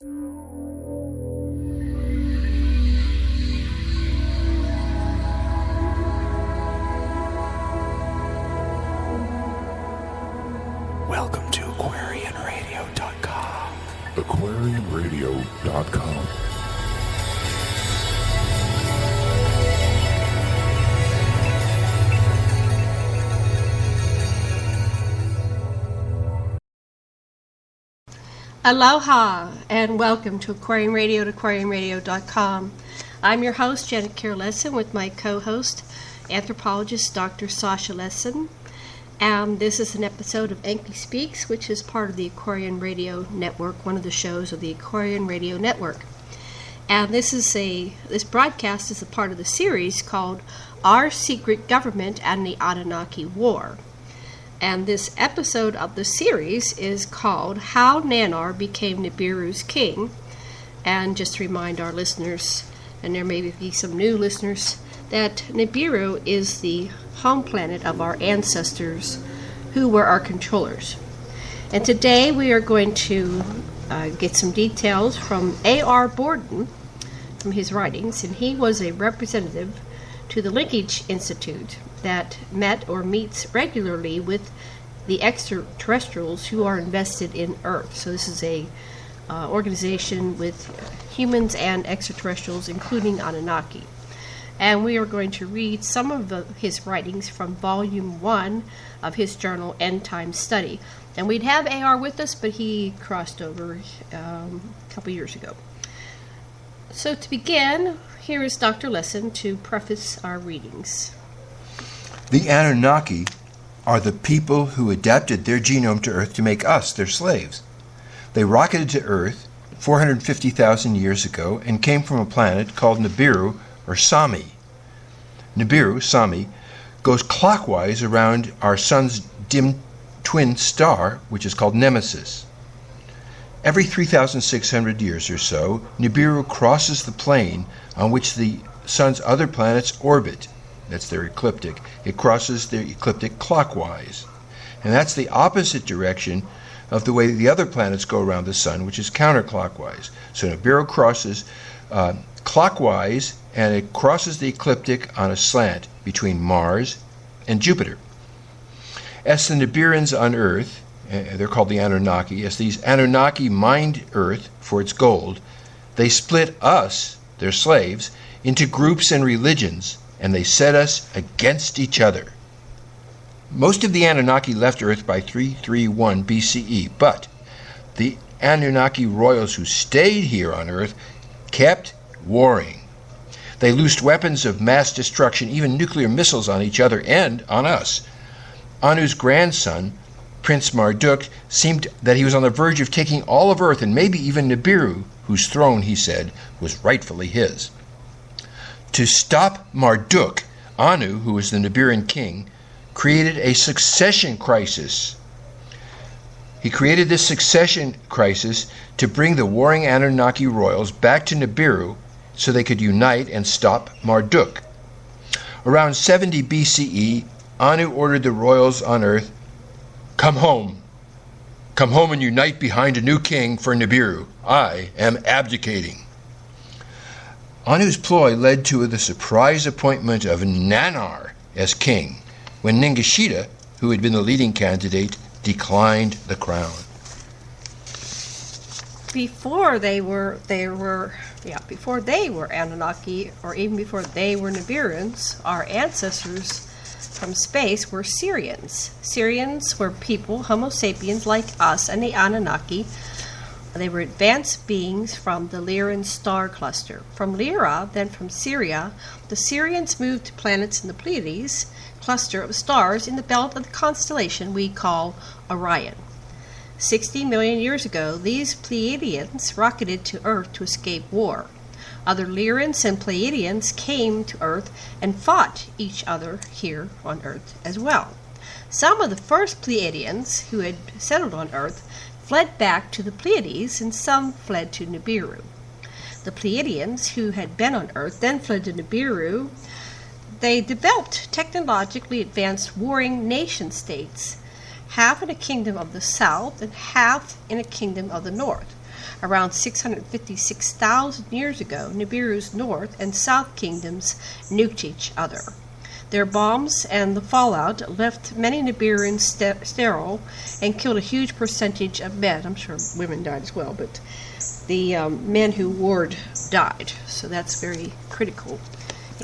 Welcome to AquarianRadio.com. AquarianRadio.com. Aloha and welcome to Aquarian Radio at AquarianRadio.com. I'm your host, Janet Kerr Lesson, with my co-host, anthropologist Dr. Sasha Lesson. And this is an episode of Enki Speaks, which is part of the Aquarian Radio Network, one of the shows of the Aquarian Radio Network. And this broadcast is a part of the series called Our Secret Government and the Anunnaki War. And this episode of the series is called How Nannar Became Nibiru's King. And just to remind our listeners, and there may be some new listeners, that Niburu is the home planet of our ancestors who were our controllers. And today we are going to get some details from A.R. Borden from his writings, and he was a representative to the Linkage Institute that met or meets regularly with the extraterrestrials who are invested in Earth. So this is a organization with humans and extraterrestrials, including Anunnaki. And we are going to read some of his writings from Volume 1 of his journal, End Time Study. And we'd have A.R. with us, but he crossed over a couple years ago. So to begin, here is Dr. Lesson to preface our readings. The Anunnaki are the people who adapted their genome to Earth to make us their slaves. They rocketed to Earth 450,000 years ago and came from a planet called Niburu, or Sami. Nibiru, Sami, goes clockwise around our sun's dim twin star, which is called Nemesis. Every 3,600 years or so, Nibiru crosses the plane on which the sun's other planets orbit. That's their ecliptic. It crosses their ecliptic clockwise. And that's the opposite direction of the way the other planets go around the sun, which is counterclockwise. So Nibiru crosses clockwise, and it crosses the ecliptic on a slant between Mars and Jupiter. As the Nibiruans on Earth, they're called the Anunnaki, as these Anunnaki mined Earth for its gold, they split us, their slaves, into groups and religions, and they set us against each other. Most of the Anunnaki left Earth by 331 BCE, but the Anunnaki royals who stayed here on Earth kept warring. They loosed weapons of mass destruction, even nuclear missiles, on each other and on us. Anu's grandson, Prince Marduk, seemed that he was on the verge of taking all of Earth and maybe even Nibiru, whose throne, he said, was rightfully his. To stop Marduk, Anu, who was the Nibiruan king, created a succession crisis. He created this succession crisis to bring the warring Anunnaki royals back to Nibiru so they could unite and stop Marduk. Around 70 BCE, Anu ordered the royals on Earth, Come home and unite behind a new king for Nibiru. I am abdicating." Anu's ploy led to the surprise appointment of Nannar as king, when Ningishita, who had been the leading candidate, declined the crown. Before they were Anunnaki, or even before they were Nibiruans, our ancestors from space were Sirians. Sirians were people, Homo sapiens like us and the Anunnaki. They were advanced beings from the Lyran star cluster. From Lyra, then from Syria, the Sirians moved to planets in the Pleiades cluster of stars in the belt of the constellation we call Orion. 60 million years ago, these Pleiadians rocketed to Earth to escape war. Other Lyrans and Pleiadians came to Earth and fought each other here on Earth as well. Some of the first Pleiadians who had settled on Earth fled back to the Pleiades, and some fled to Nibiru. The Pleiadians who had been on Earth then fled to Nibiru. They developed technologically advanced warring nation-states, half in a kingdom of the south and half in a kingdom of the north. Around 656,000 years ago, Nibiru's north and south kingdoms nuked each other. Their bombs and the fallout left many Nibiruans sterile and killed a huge percentage of men. I'm sure women died as well, but the men who warred died. So that's very critical.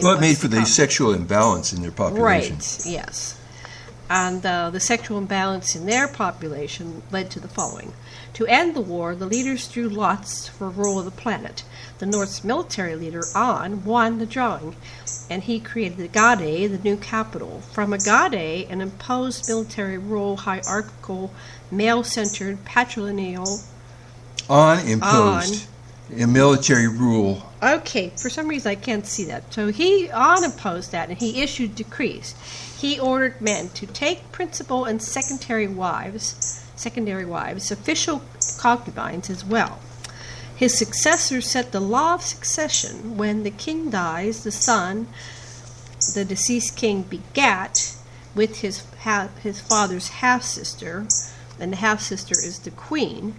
Well, it made for the sexual imbalance in their population. Right, yes. And the sexual imbalance in their population led to the following. To end the war, the leaders drew lots for rule of the planet. The North's military leader, An, won the drawing, and he created the Gade, the new capital. From a Gade, an imposed military rule, hierarchical, male-centered, patrilineal. An imposed a military rule. Okay, for some reason I can't see that. So An imposed that, and he issued decrees. He ordered men to take principal and secondary wives, official concubines as well. His successors set the law of succession. When the king dies, the son the deceased king begat with his father's half-sister, and the half-sister is the queen,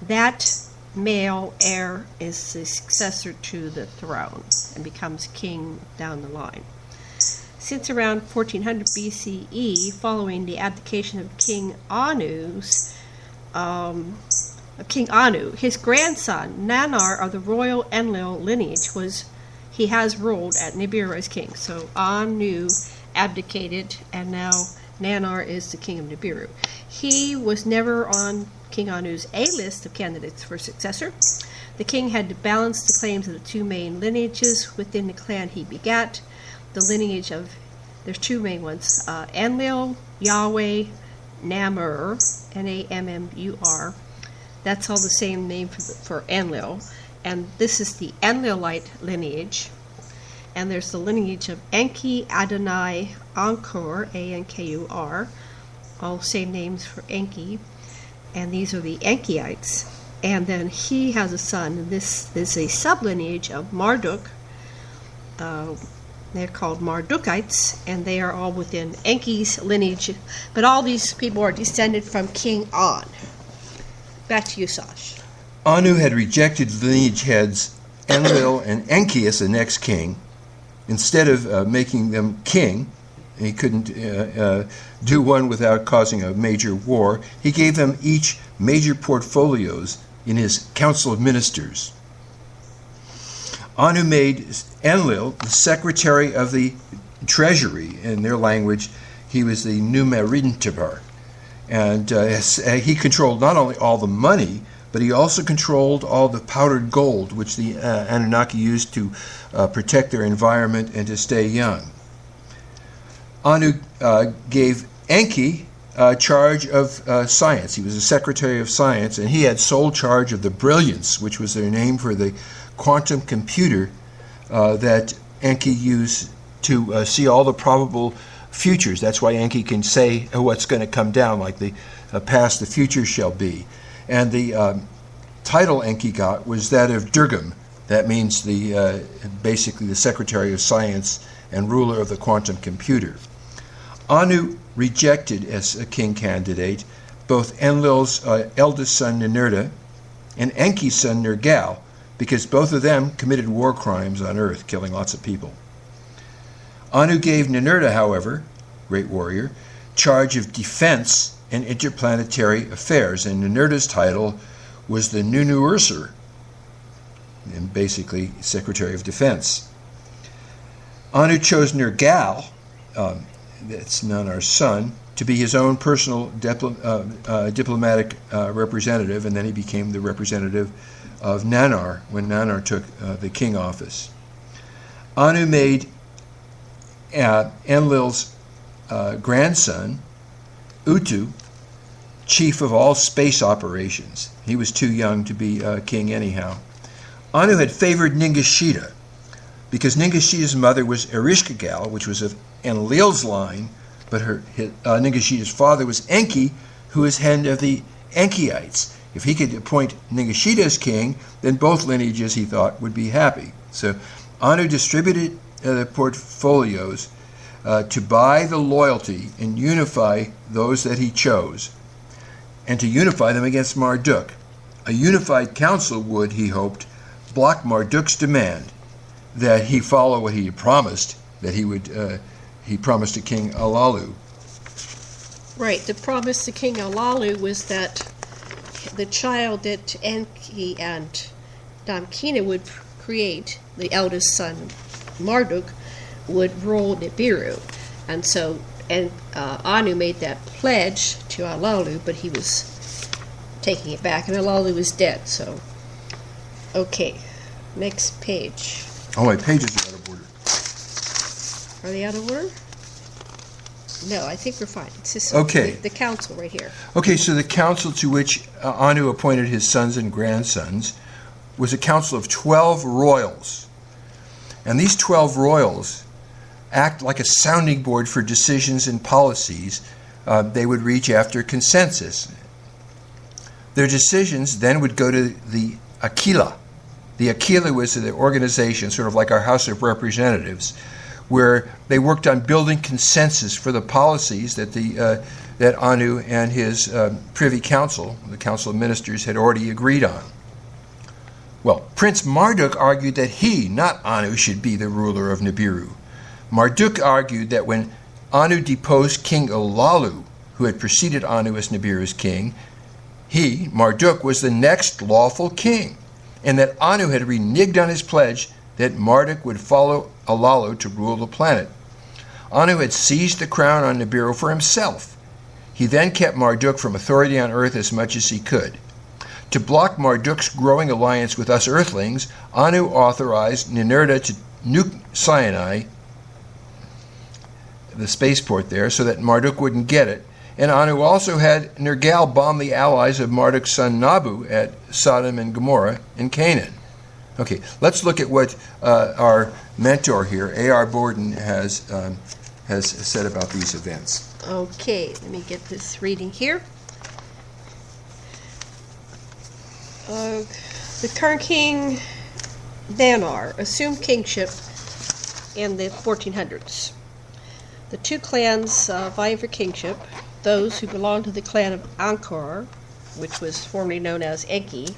that male heir is the successor to the throne and becomes king down the line. Since around 1400 BCE, following the abdication of King Anu, his grandson Nannar of the royal Enlil lineage has ruled at Nibiru as king. So Anu abdicated, and now Nannar is the king of Nibiru. He was never on King Anu's A-list of candidates for successor. The king had to balance the claims of the two main lineages within the clan he begat. The lineage of, there's two main ones, Enlil, Yahweh, Nammur, Nammur. That's all the same name for Enlil. And this is the Enlilite lineage. And there's the lineage of Enki, Adonai, Ankur, Ankur, all same names for Enki. And these are the Enkiites. And then he has a son, and this is a sublineage of Marduk. They're called Mardukites, and they are all within Enki's lineage. But all these people are descended from King An. Back to you, Sash. Anu had rejected lineage heads Enlil and Enki as the next king. Instead of making them king, he couldn't do one without causing a major war, he gave them each major portfolios in his council of ministers. Anu made Enlil the secretary of the treasury. In their language, he was the numerintibar. And he controlled not only all the money, but he also controlled all the powdered gold, which the Anunnaki used to protect their environment and to stay young. Anu gave Enki charge of science. He was the secretary of science, and he had sole charge of the brilliance, which was their name for the quantum computer that Enki used to see all the probable futures. That's why Enki can say what's going to come down, like the past, the future shall be. And the title Enki got was that of Durgam. That means basically the secretary of science and ruler of the quantum computer. Anu rejected as a king candidate both Enlil's eldest son Ninurta and Enki's son Nergal, because both of them committed war crimes on Earth, killing lots of people. Anu gave Ninurta, however, great warrior, charge of defense and interplanetary affairs, and Ninurta's title was the Nunuursur, and basically Secretary of Defense. Anu chose Nergal, that's Nannar's son, to be his own personal diplomatic representative, and then he became the representative of Nannar when Nannar took the king office. Anu made Enlil's grandson, Utu, chief of all space operations. He was too young to be king anyhow. Anu had favored Ningishita because Ningishita's mother was Erishkigal, which was of Enlil's line, but Ningishita's father was Enki, who is head of the Enkiites. If he could appoint Ningishita as king, then both lineages, he thought, would be happy. So Anu distributed the portfolios to buy the loyalty and unify those that he chose, and to unify them against Marduk. A unified council would, he hoped, block Marduk's demand that he follow what he had promised, that he promised to King Alalu. Right, the promise to King Alalu was that the child that Enki and Damkina would create, the eldest son Marduk, would rule Nibiru. And so Anu made that pledge to Alalu, but he was taking it back, and Alalu was dead. So, okay, next page. Oh, my pages are out of order. Are they out of order? No, I think we're fine. It's just Okay. the council right here. Okay, so the council to which Anu appointed his sons and grandsons was a council of 12 royals. And these 12 royals act like a sounding board for decisions and policies they would reach after consensus. Their decisions then would go to the Aquila. The Aquila was the organization, sort of like our House of Representatives, where they worked on building consensus for the policies that that Anu and his Privy Council, the Council of Ministers, had already agreed on. Well, Prince Marduk argued that he, not Anu, should be the ruler of Nibiru. Marduk argued that when Anu deposed King Alalu, who had preceded Anu as Nibiru's king, he, Marduk, was the next lawful king, and that Anu had reneged on his pledge that Marduk would follow Alalu to rule the planet. Anu had seized the crown on Nibiru for himself. He then kept Marduk from authority on earth as much as he could. To block Marduk's growing alliance with us earthlings, Anu authorized Nannar to nuke Sinai, the spaceport there, so that Marduk wouldn't get it. And Anu also had Nergal bomb the allies of Marduk's son Nabu at Sodom and Gomorrah in Canaan. Okay, let's look at what our mentor here, A.R. Borden, has said about these events. Okay, let me get this reading here. The current king, Nannar, assumed kingship in the 1400s. The two clans vying for kingship, those who belonged to the clan of Ankor, which was formerly known as Enki,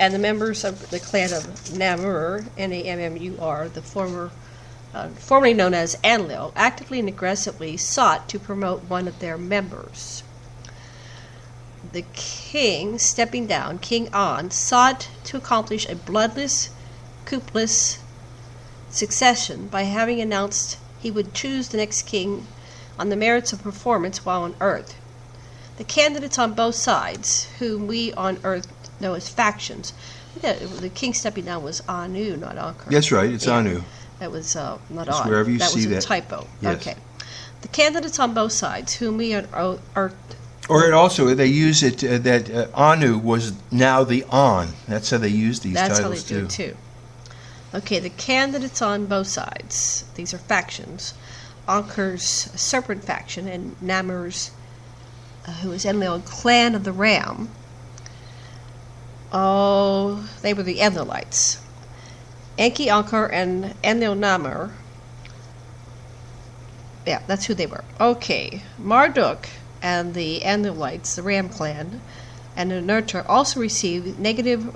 and the members of the clan of Nannar, Nammur, the formerly known as Enlil, actively and aggressively sought to promote one of their members. The king, stepping down, King An, sought to accomplish a bloodless, coupeless succession by having announced he would choose the next king on the merits of performance while on earth. The candidates on both sides, whom we on earth know as factions, the king stepping down was Anu, not Ankar. That's right, it's Anu. That was not It's on. wherever you that see was that. a typo. Yes. Okay. The candidates on both sides, whom we on earth. Or it also, they use it that Anu was now the An. That's how they use these That's titles how they do it too. Okay, the candidates on both sides, these are factions. Ankar's serpent faction and Nammur's, who is Enlil, clan of the ram. Oh, they were the Enlilites. Enki, Ankar, and Enlil Nammur. Yeah, that's who they were. Okay, Marduk and the Enlilites, the Ram clan, and the Nurtur also received negative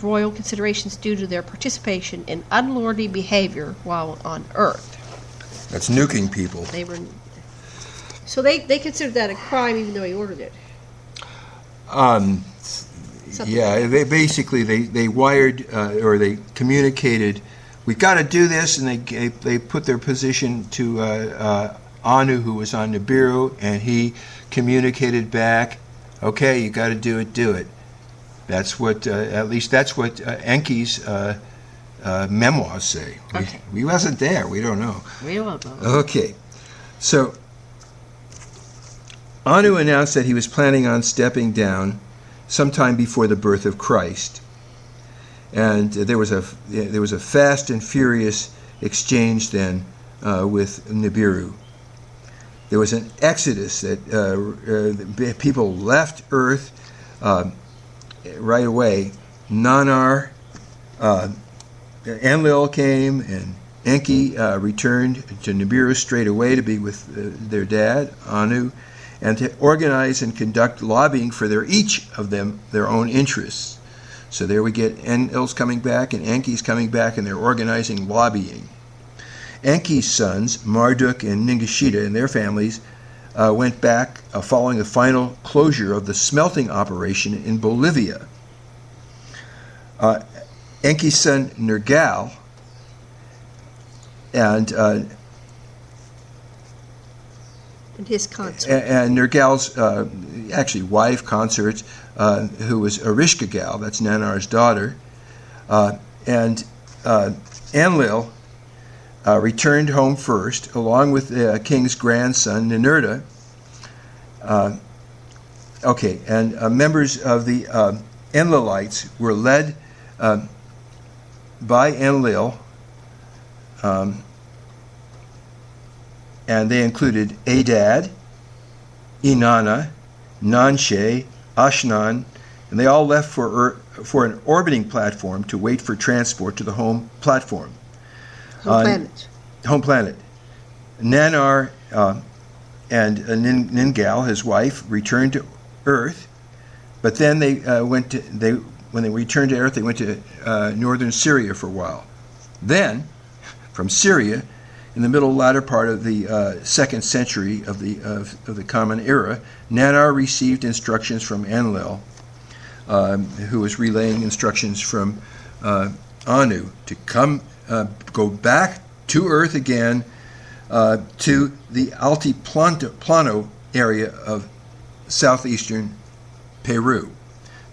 royal considerations due to their participation in unlordly behavior while on Earth. That's nuking people. So they considered that a crime even though he ordered it. Yeah, they wired or they communicated, we've got to do this, and they put their position to Anu, who was on Nibiru, and he communicated back, okay, you got to do it. That's what, at least that's what Enki's memoirs say. Okay. We wasn't there, we don't know. We don't know. Okay, so Anu announced that he was planning on stepping down sometime before the birth of Christ, and there was a fast and furious exchange then with Nibiru. There was an exodus that people left Earth right away. Nannar, Enlil came, and Enki returned to Nibiru straight away to be with their dad, Anu, and to organize and conduct lobbying for each of them their own interests. So there we get Enlil's coming back and Enki's coming back, and they're organizing lobbying. Enki's sons, Marduk and Ningishita, and their families went back following the final closure of the smelting operation in Bolivia. Enki's son Nergal and his consort. And Nergal's actually wife consort, who was Erishkigal, that's Nannar's daughter, and Enlil returned home first, along with the king's grandson Ninurta. Members of the Enlilites were led by Enlil, and they included Adad, Inanna, Nanshe, Ashnan, and they all left for an orbiting platform to wait for transport to the home platform. Home planet. Nannar and Ningal, his wife, returned to Earth, but then when they returned to Earth, they went to northern Syria for a while. Then, from Syria, in the latter part of the 2nd century of the Common Era, Nannar received instructions from Enlil, who was relaying instructions from Anu to go back to Earth again, to the Altiplano area of southeastern Peru,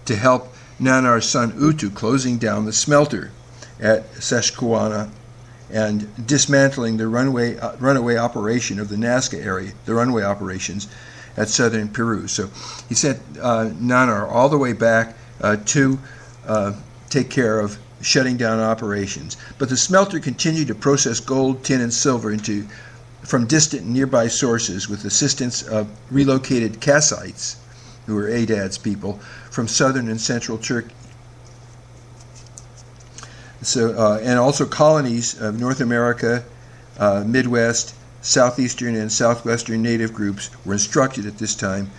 to help Nannar's son Utu closing down the smelter at Sescuana and dismantling the runaway operation of the Nazca area, the runway operations at southern Peru. So he sent Nannar all the way back to take care of shutting down operations. But the smelter continued to process gold, tin, and silver from distant and nearby sources with assistance of relocated Kassites, who were Adad's people, from southern and central Turkey. So, and also colonies of North America, Midwest, southeastern and southwestern native groups were instructed at this time,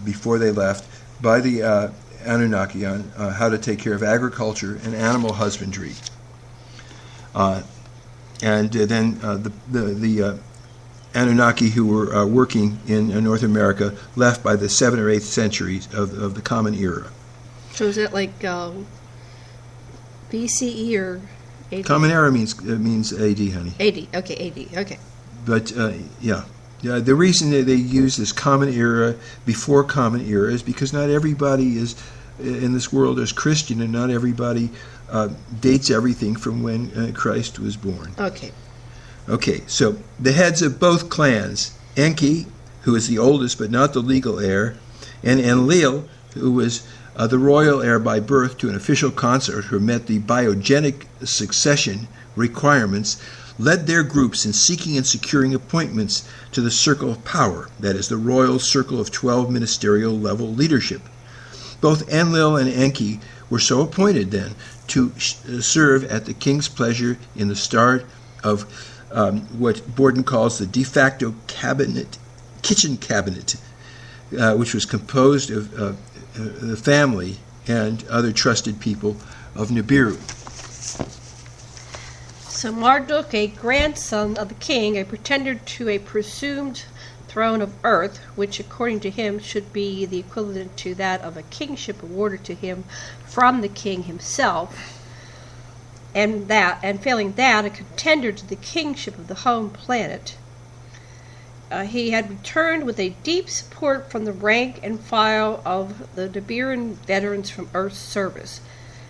before they left, by the Anunnaki on how to take care of agriculture and animal husbandry. And then the Anunnaki who were working in North America left by the 7th or 8th centuries of the Common Era. So is that like BCE or AD? Common Era means AD, honey. AD, okay, AD, okay. But the reason that they use this Common Era before Common Era is because not everybody is in this world is Christian, and not everybody dates everything from when Christ was born. Okay. Okay, so the heads of both clans, Enki, who is the oldest but not the legal heir, and Enlil, who was the royal heir by birth to an official consort who met the biogenic succession requirements, led their groups in seeking and securing appointments to the circle of power, that is, the royal circle of 12 ministerial level leadership. Both Enlil and Enki were so appointed then to serve at the king's pleasure in the start of what Borden calls the de facto kitchen cabinet, which was composed of the family and other trusted people of Niburu. So Marduk, a grandson of the king, a pretender to a presumed throne of earth, which according to him should be the equivalent to that of a kingship awarded to him from the king himself, and failing that, a contender to the kingship of the home planet. He had returned with a deep support from the rank and file of the Nibiru veterans from Earth's service,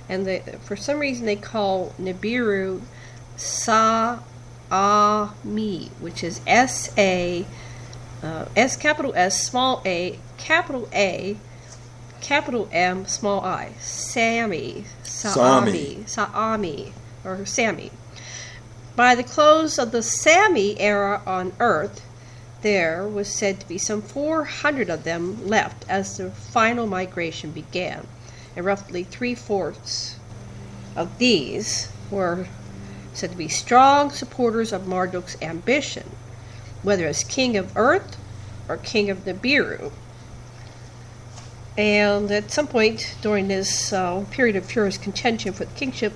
and for some reason they call Niburu Sa-A-Mi, which is S-A, S capital S, small a, capital M, small I, Sami, Sa'ami, or Sami. By the close of the Sami era on Earth, there was said to be some 400 of them left as the final migration began, and roughly 3/4 of these were said to be strong supporters of Marduk's ambition, whether as king of Earth or king of Nibiru. And at some point during this period of furious contention for the kingship,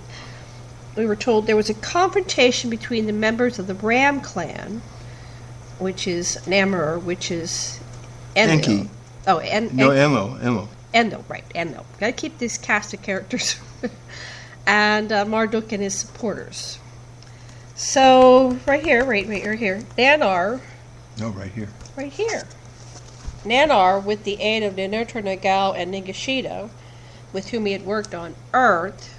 we were told there was a confrontation between the members of the Ram clan, which is Nannar, which is Enki. Oh, Enlil. Enlil, right, Enlil. Got to keep this cast of characters. And Marduk and his supporters. So, right here. Nannar. No, right here. Right here. Nannar, with the aid of Nannar, Nagal, and Ningishita, with whom he had worked on Earth,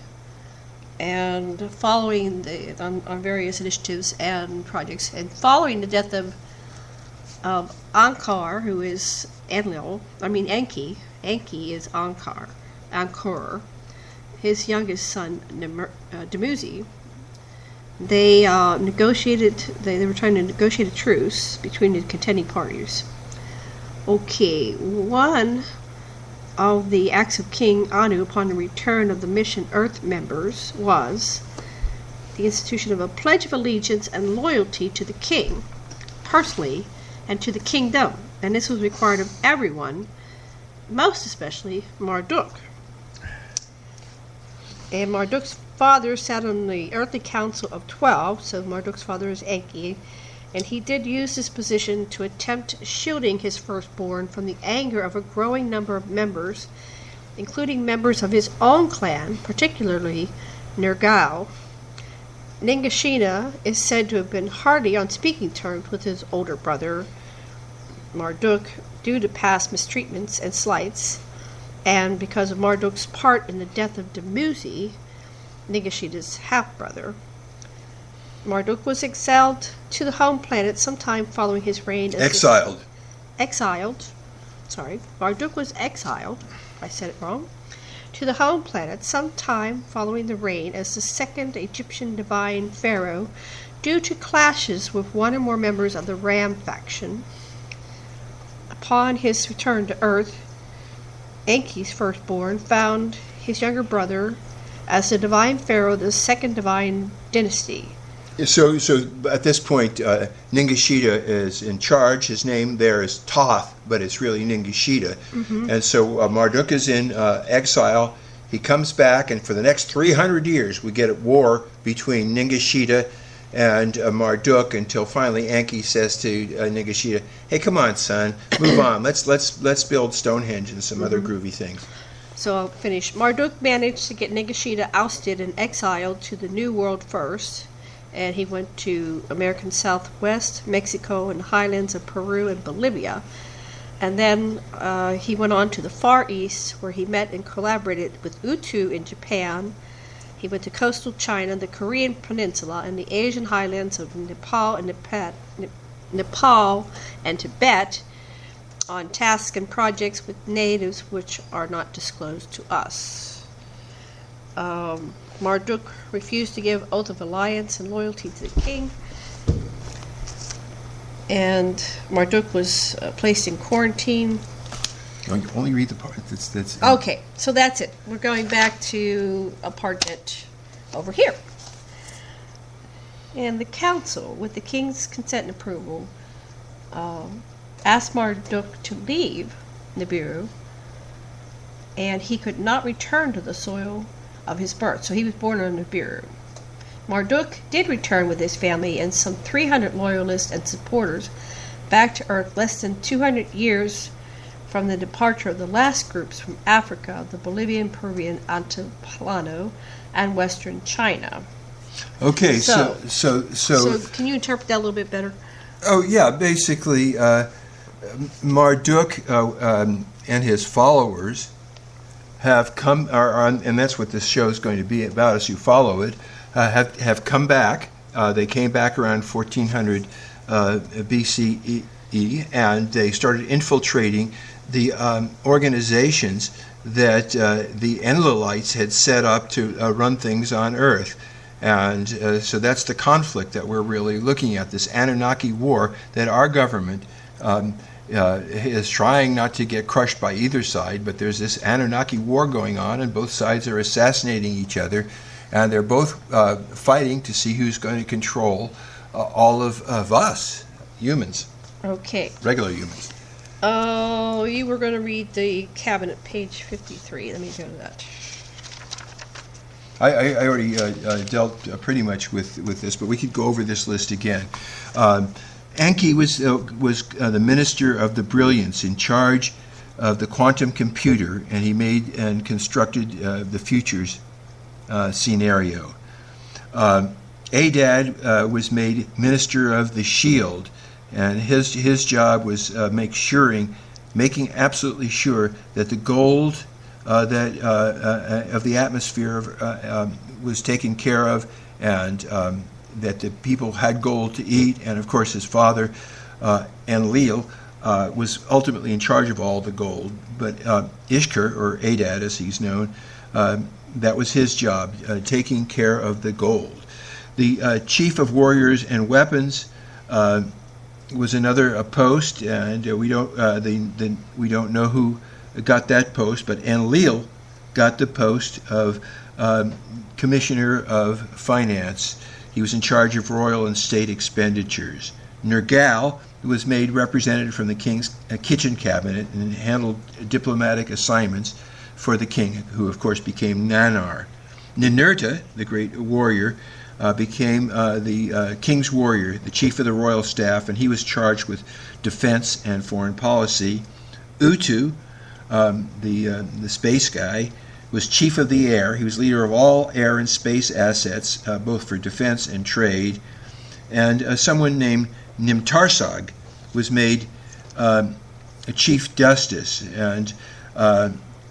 and following on various initiatives and projects, and following the death of Ankar, who is Enki is Ankar, his youngest son, Dumuzi. They were trying to negotiate a truce between the contending parties. Okay, one of the acts of King Anu upon the return of the Mission Earth members was the institution of a pledge of allegiance and loyalty to the king, personally, and to the kingdom. And this was required of everyone, most especially Marduk. And Marduk's father sat on the earthly council of 12, so Marduk's father is Enki, and he did use this position to attempt shielding his firstborn from the anger of a growing number of members, including members of his own clan, particularly Nergal. Ningishita is said to have been hardly on speaking terms with his older brother, Marduk, due to past mistreatments and slights, and because of Marduk's part in the death of Dumuzi, Ningishita's half-brother. Marduk was exiled to the home planet sometime following his reign. Marduk was exiled, I said it wrong, to the home planet sometime following the reign as the second Egyptian divine pharaoh due to clashes with one or more members of the Ram faction. Upon his return to Earth, Enki's firstborn found his younger brother as the divine pharaoh of the second divine dynasty. So at this point, Ningishita is in charge. His name there is Thoth, but it's really Ningishita. Mm-hmm. And so Marduk is in exile. He comes back, and for the next 300 years, we get a war between Ningishita and Marduk until finally Enki says to Ningishita, "Hey, come on, son, move on. Let's build Stonehenge and some other groovy things." So I'll finish. Marduk managed to get Ningishita ousted and exiled to the New World first, and he went to American Southwest, Mexico, and the highlands of Peru and Bolivia. And then he went on to the Far East, where he met and collaborated with Utu in Japan. He went to coastal China, the Korean Peninsula, and the Asian highlands of Nepal and Tibet on tasks and projects with natives which are not disclosed to us. Marduk refused to give oath of alliance and loyalty to the king, and Marduk was placed in quarantine. No, you only read the part that's Okay, so that's it. We're going back to a part that over here. And the council, with the king's consent and approval, asked Marduk to leave Niburu, and he could not return to the soil of his birth. So he was born on Niburu. Marduk did return with his family and some 300 loyalists and supporters back to Earth less than 200 years from the departure of the last groups from Africa, the Bolivian, Peruvian, Altiplano, and Western China. Okay, so can you interpret that a little bit better? Oh yeah, basically Marduk and his followers have come, and that's what this show is going to be about as you follow it, have come back. They came back around 1400 BCE, and they started infiltrating the organizations that the Enlilites had set up to run things on Earth. And so that's the conflict that we're really looking at, this Anunnaki war that our government is trying not to get crushed by either side, but there's this Anunnaki war going on, and both sides are assassinating each other, and they're both fighting to see who's going to control all of us, humans. Okay. Regular humans. Oh, you were going to read the cabinet, page 53. Let me go to that. I already dealt pretty much with this, but we could go over this list again. Enki was the minister of the brilliance in charge of the quantum computer, and he made and constructed the futures scenario. Adad was made minister of the shield, and his job was making absolutely sure that the gold of the atmosphere was taken care of, and that the people had gold to eat. And of course, his father, Enlil, was ultimately in charge of all the gold. But Ishkur, or Adad as he's known, that was his job, taking care of the gold. The chief of warriors and weapons was another post, and we don't know who got that post, but Enlil got the post of commissioner of finance. He was in charge of royal and state expenditures. Nergal was made representative from the king's kitchen cabinet and handled diplomatic assignments for the king, who of course became Nannar. Ninurta, the great warrior, became the king's warrior, the chief of the royal staff, and he was charged with defense and foreign policy. Utu, the space guy, was chief of the air. He was leader of all air and space assets, both for defense and trade. And someone named Nimtarsag was made a chief justice. And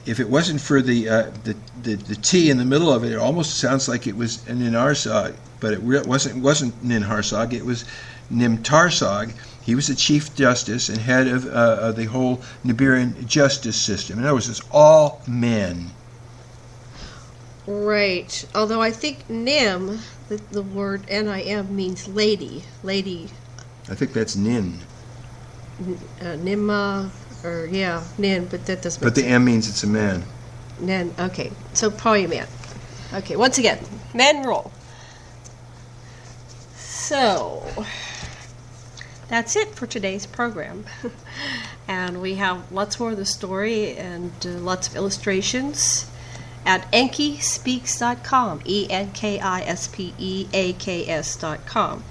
if it wasn't for the T in the middle of it, it almost sounds like it was Ninarsag, but it wasn't Ninharsag. It was Nimtarsag. He was the chief justice and head of the whole Nibiruan justice system. In other words, it's all men. Right. Although I think Nim, the word N-I-M, means lady. Lady. I think that's Nin. Nimma, or yeah, Nin, but that doesn't. But the M means it's a man. Nin. Okay. So probably a man. Okay. Once again, men rule. So that's it for today's program. And we have lots more of the story and lots of illustrations at enkispeaks.com, ENKISPEAKS.com.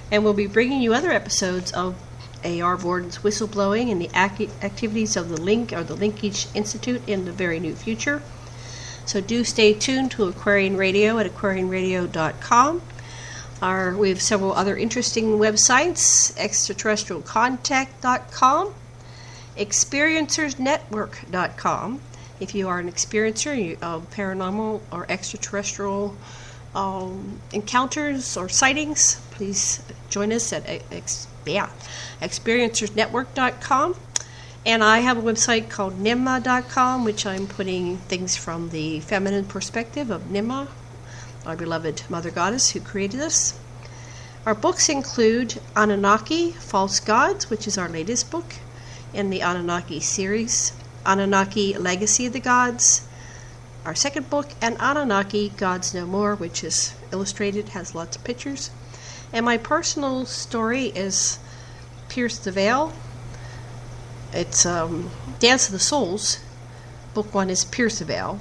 And we'll be bringing you other episodes of A.R. Borden's whistleblowing and the activities of the Linkage Institute in the very near future. So do stay tuned to Aquarian Radio at aquarianradio.com. We have several other interesting websites, extraterrestrialcontact.com, experiencersnetwork.com. If you are an experiencer of paranormal or extraterrestrial encounters or sightings, please join us at experiencersnetwork.com. And I have a website called nimma.com, which I'm putting things from the feminine perspective of Nimma, our beloved Mother Goddess who created us. Our books include Anunnaki, False Gods, which is our latest book in the Anunnaki series, Anunnaki, Legacy of the Gods, our second book, and Anunnaki, Gods No More, which is illustrated, has lots of pictures. And my personal story is Pierce the Veil. It's Dance of the Souls. Book 1 is Pierce the Veil.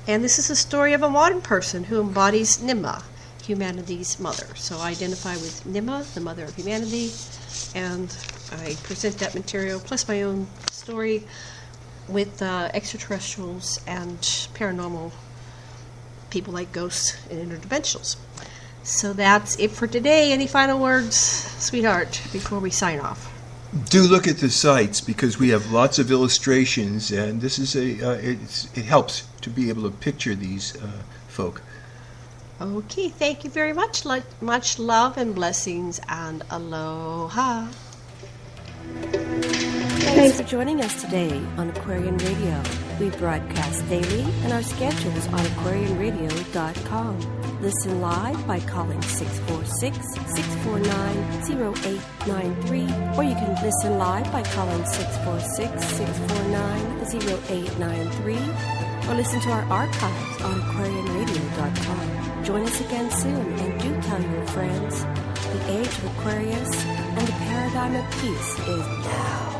And this is a story of a modern person who embodies Nimma, humanity's mother. So I identify with Nimma, the mother of humanity, and I present that material, plus my own story, with extraterrestrials and paranormal people like ghosts and interdimensionals. So that's it for today. Any final words, sweetheart, before we sign off? Do look at the sites, because we have lots of illustrations, and this is it helps to be able to picture these folk. Okay, thank you very much. Much love and blessings, and aloha. Thanks for joining us today on Aquarian Radio. We broadcast daily, and our schedule is on aquarianradio.com. Listen live by calling 646-649-0893, or you can listen live by calling 646-649-0893, or listen to our archives on aquarianradio.com. Join us again soon, and do tell your friends. The age of Aquarius and the paradigm of peace is now.